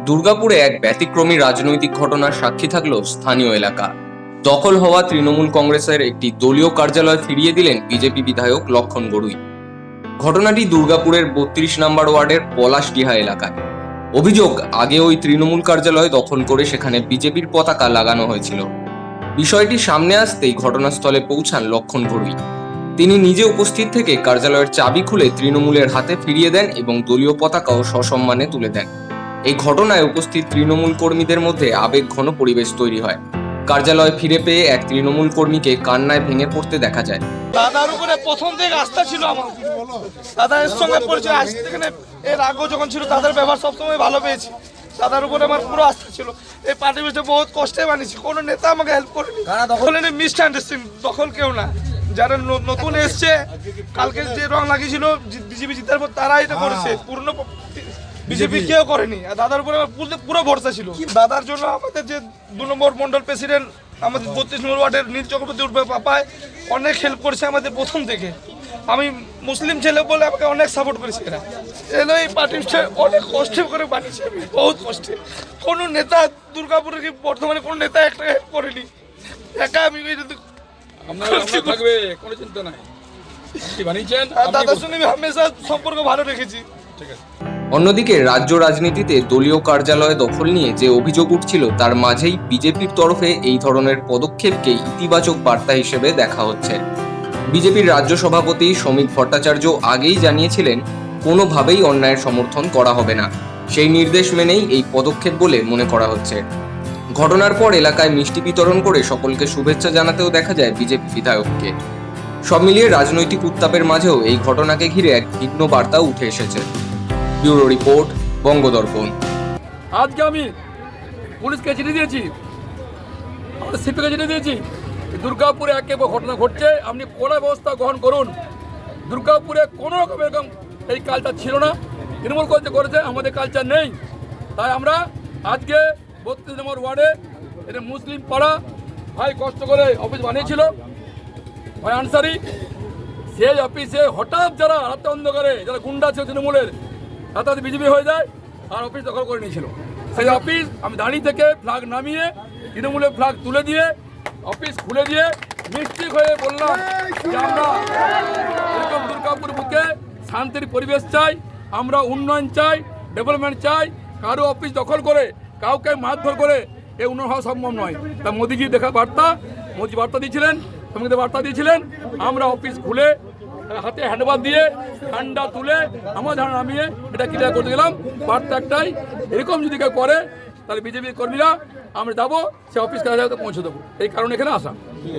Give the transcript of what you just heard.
দুর্গাপুরে এক ব্যতিক্রমী রাজনৈতিক ঘটনার সাক্ষী থাকলো স্থানীয় এলাকা। দখল হওয়া তৃণমূল কংগ্রেসের একটি দলীয় কার্যালয় ফিরিয়ে দিলেন বিজেপি বিধায়ক লক্ষণ গড়ুই। ঘটনাটি দুর্গাপুরের ৩২ নম্বর ওয়ার্ডের পলাশডিহা এলাকায়। অভিযোগ, আগে ওই তৃণমূল কার্যালয় দখল করে সেখানে বিজেপির পতাকা লাগানো হয়েছিল। বিষয়টি সামনে আসতেই ঘটনাস্থলে পৌঁছান লক্ষণ গড়ুই। তিনি নিজে উপস্থিত থেকে কার্যালয়ের চাবি খুলে তৃণমূলের হাতে ফিরিয়ে দেন এবং দলীয় পতাকাও সসম্মানে তুলে দেন। এই ঘটনায় উপস্থিত তৃণমূল কর্মীদের মধ্যে আবেগঘন পরিবেশ তৈরি হয়। কার্যালয় ফিরে পেয়ে এক তৃণমূল কর্মীকে কান্নায় ভেঙে পড়তে দেখা যায়। দাদার উপরে প্রথম থেকে আস্থা ছিল আমার। দাদার সঙ্গে পরিচয় আজ থেকে এর আগেও যখন ছিল দাদার ব্যবহার সবসময় ভালো পেয়েছি। দাদার উপরে আমার পুরো আস্থা ছিল। এই পার্টি বিষয়ে বহুত কষ্টে বানিয়েছি, কোনো নেতা আমাকে হেল্প করেনি। দখল মিসআন্ডারস্ট্যান্ডিং, দখল কেউ না। যারা নতুন এসছে, কালকে যে রং লাগিয়েছিল বিজেপি জিতার পর তারা এটা করেছে, পূর্ণ বিজেপি কেউ করেনি। আর দাদার উপরে আমার পুরো ভরসা ছিল। দাদার জন্য আমাদের যে ২ নম্বর মন্ডল প্রেসিডেন্ট আমাদের ৩২ নম্বর ওয়ার্ডের নীল চক্রবর্তী পাপায় অনেক হেল্প করেছে আমাদের প্রথম থেকে। আমি মুসলিম ছেলে বলে আমাকে অনেক সাপোর্ট করেছে এরা। এলো এই পার্টি অনেক কষ্টে করে বানিয়েছে, আমি বহুত কষ্টে। কোনো নেতা দুর্গাপুরে কি বর্তমানে কোনো নেতা একটা হেল্প করেনি, একা আমি থাকবে, কোনো চিন্তা নাই। দাদার সঙ্গে আমি হামেশা সম্পর্ক ভালো রেখেছি। ঠিক আছে। অন্যদিকে রাজ্য রাজনীতিতে দলীয় কার্যালয় দখল নিয়ে যে অভিযোগ উঠছিল, তার মাঝেই বিজেপির তরফে এই ধরনের পদক্ষেপকে ইতিবাচক বার্তা হিসেবে দেখা হচ্ছে। বিজেপির রাজ্য সভাপতি শ্রমিক ভট্টাচার্য আগেই জানিয়েছিলেন, কোনোভাবেই অন্যায়ের সমর্থন করা হবে না। সেই নির্দেশ মেনেই এই পদক্ষেপ বলে মনে করা হচ্ছে। ঘটনার পর এলাকায় মিষ্টি বিতরণ করে সকলকে শুভেচ্ছা জানাতেও দেখা যায় বিজেপি বিধায়ককে। সব মিলিয়ে রাজনৈতিক উত্তাপের মাঝেও এই ঘটনাকে ঘিরে এক ভিন্ন বার্তাও উঠে এসেছে। Bureau report, Bangadarpan. আজকে আমি পুলিশকে চিঠি দিয়েছি, আমাদের সিপিকে চিঠি দিয়েছি। দুর্গাপুরে একে ঘটনা ঘটছে, আপনি কড়া ব্যবস্থা গ্রহণ করুন। দুর্গাপুরে কোনো রকম এরকম এই কালচার ছিল না, তৃণমূল করেছে, আমাদের কালচার নেই। তাই আমরা আজকে ৩২ নম্বর ওয়ার্ডে এটা মুসলিম পাড়া ভাই কষ্ট করে অফিস বানিয়েছিল, ভাই আনসারি, সেই অফিসে হঠাৎ যারা রাতে অন্ধকারে যারা গুন্ডা ছিল তৃণমূলের, তাতে বিজেপি হয়ে যায় আর অফিস দখল করে নিয়েছিল। সেই অফিস আমি দাঁড়িয়ে থেকে ফ্ল্যাগ নামিয়ে তৃণমূলের ফ্ল্যাগ তুলে দিয়ে অফিস খুলে দিয়ে মিষ্টি হয়ে বললাম যে আমরা এরকম দুর্গাপুর বুকে শান্তির পরিবেশ চাই, আমরা উন্নয়ন চাই, ডেভেলপমেন্ট চাই। কারো অফিস দখল করে কাউকে মারধর করে এই উন্নয়ন হওয়া সম্ভব নয়। তা মোদিজি মোদি বার্তা দিয়েছিলেন, সঙ্গে বার্তা দিয়েছিলেন, আমরা অফিস খুলে হাতে হ্যান্ডওয়াশ দিয়ে ঠান্ডা তুলে আমার ধারণা নামিয়ে এটা ক্লিয়ার করতে গেলাম। বার্তা একটাই, এরকম যদি কেউ করে তাহলে বিজেপি কর্মীরা আমরা যাবো, সে অফিস কাছে পৌঁছে দেবো। এই কারণে এখানে আসা।